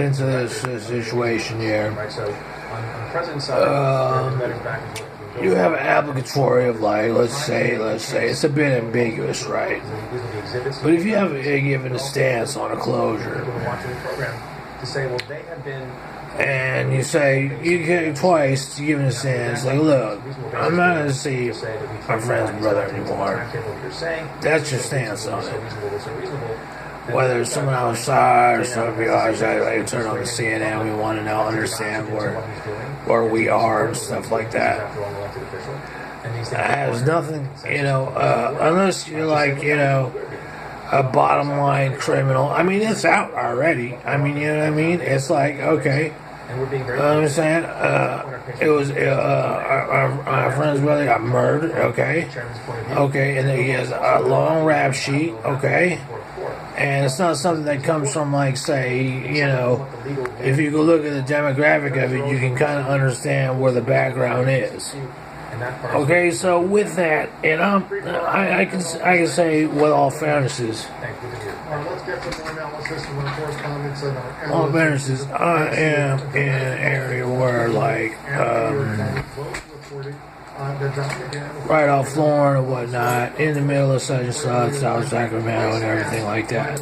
Into this situation here. You have an applicatory of like, let's say it's a bit ambiguous, right? But if you have given a stance on a closure, and you say you get twice given a stance, like, look, I'm not going to see my friend's brother anymore. That's your stance on it. Whether it's someone outside or some people outside, like turn on the CNN, we want to now understand where we are and stuff like that. It has nothing, unless you're like, a bottom line criminal. I mean, it's out already. I mean, you know what I mean? It's like, okay. I'm saying, it was our friend's brother got murdered, okay, and then he has a long rap sheet, okay, and it's not something that comes from like, say, if you go look at the demographic of it, you can kind of understand where the background is. Okay, so with that, and I can say with all fairnesses, I am in an area where like right off Florida and whatnot, in the middle of such and such, South Sacramento and everything like that.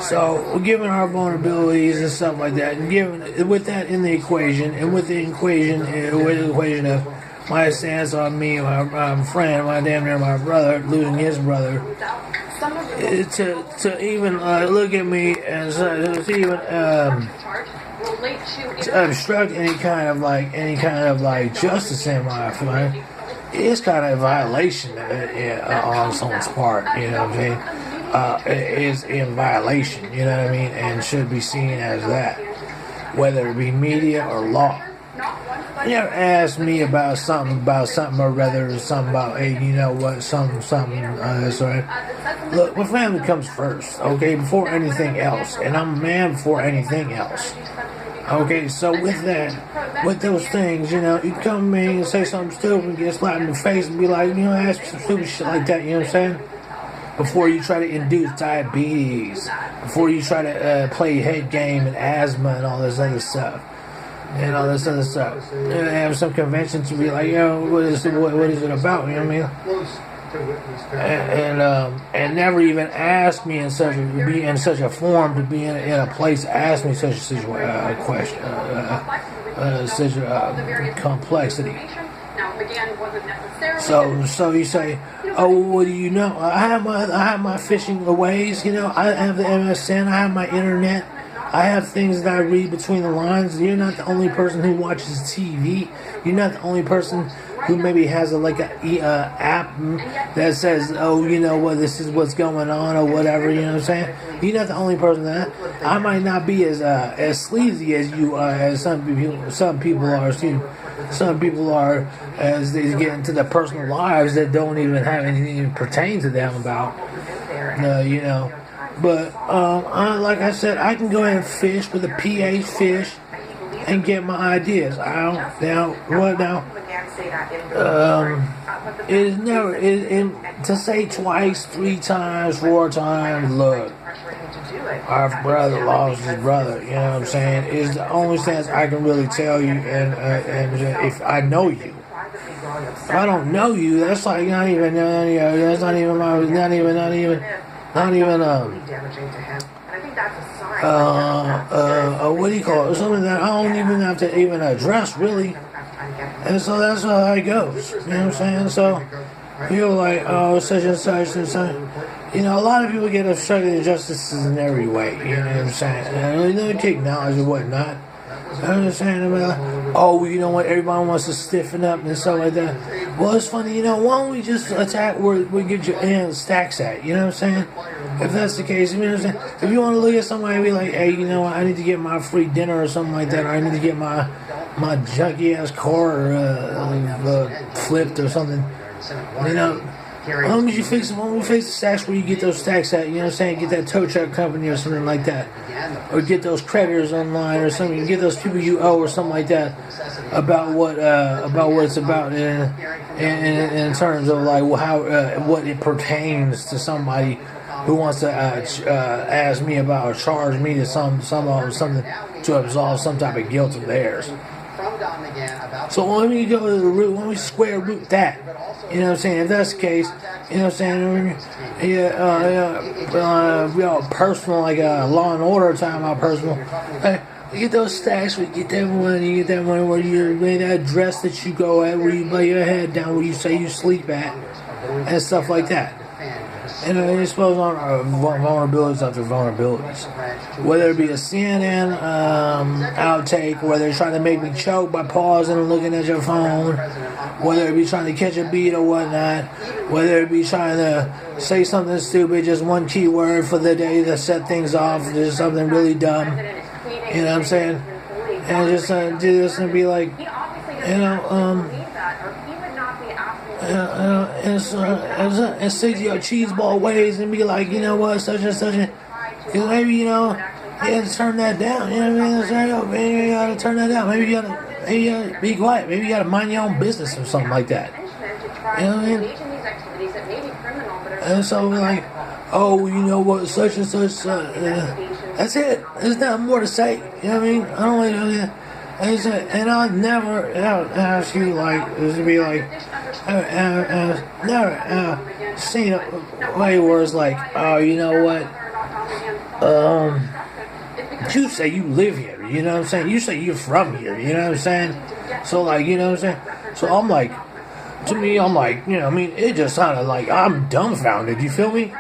So, given our vulnerabilities and stuff like that, and given with that in the equation, and with the equation of my stance on me, my friend, my damn near my brother, losing his brother, to even look at me and to even to obstruct any kind of like justice in my mind, it's kind of a violation on someone's part. You know what I'm saying? It is in violation. You know what I mean? And should be seen as that, whether it be media or law. You never asked me about something, or rather something about, hey, you know what, something, sorry. Look, my family comes first, okay, before anything else, and I'm a man before anything else. Okay, so with that, with those things, you come to me and say something stupid and get slapped in the face and be like, ask me some stupid shit like that, you know what I'm saying? Before you try to induce diabetes, before you try to play head game and asthma and all this other stuff. And all this other stuff. And have some convention to be like, what is it about? You know what I mean? And never even ask me in such a form to be in a place. Ask me such a question, such a complexity. So you say, oh, what do you know? I have my fishing ways. I have the MSN. I have my internet. I have things that I read between the lines. You're not the only person who watches TV. You're not the only person who maybe has a app that says, oh, this is what's going on or whatever. You know what I'm saying? You're not the only person that. I might not be as sleazy as you are, as some people are. Some people are, as they get into their personal lives that don't even have anything to pertain to them about. But like I said, I can go ahead and fish with a pH fish and get my ideas. To say twice, 3 times, 4 times, look, our brother lost his brother, you know what I'm saying, is the only sense I can really tell you, and if I know you. If I don't know you, that's like not even what do you call it? Something that I don't even have to even address, really. And so that's how it goes. You know what I'm saying? So you're like, oh, such and such and such. A lot of people get obstructed of justice in every way. You know what I'm saying? And they take knowledge and whatnot. I understand about, oh, you know what, everybody wants to stiffen up and stuff like that. Well, it's funny, why don't we just attack where we get your stacks at, you know what I'm saying? If that's the case, you know what I'm saying? If you want to look at somebody and be like, hey, you know what, I need to get my free dinner or something like that, or I need to get my junky ass car flipped or something, When we fix the stacks where you get those stacks at, you know what I'm saying? Get that tow truck company or something like that. Or get those creditors online or something. Get those people you owe or something like that about what it's about in terms of like how what it pertains to somebody who wants to ask me about or charge me to something to absolve some type of guilt of theirs. So when we go to the root, when we square root that, you know what I'm saying? If that's the case, you know what I'm saying? Personal, like Law and Order time out personal. Hey, you get those stacks, we get that money, you get that money where you're in that address that you go at, where you lay your head down, where you say you sleep at, and stuff like that. And you're supposed on vulnerabilities after vulnerabilities. Whether it be a CNN outtake, whether it's trying to make me choke by pausing and looking at your phone, whether it be trying to catch a beat or whatnot, whether it be trying to say something stupid, just one keyword for the day to set things off, just something really dumb. You know what I'm saying? And just do this and be like, and stick to your cheeseball ways and be like, you know what, such and such, because maybe, you know, you have to turn that down, you know what I mean? Maybe you gotta turn that down, maybe you gotta be quiet, maybe you gotta mind your own business or something like that, you know what I mean? And so like, oh, you know what, such and such, that's it, there's nothing more to say, you know what I mean? I don't really know that. And I'll never ask you like to be like never seen a way where it's like, oh, you know what, you say you live here, you know what I'm saying, you say you're from here, you know what I'm saying, so like, you know what I'm saying, so I'm like, to me, I'm like, you know what I mean, it just sounded like I'm dumbfounded, you feel me?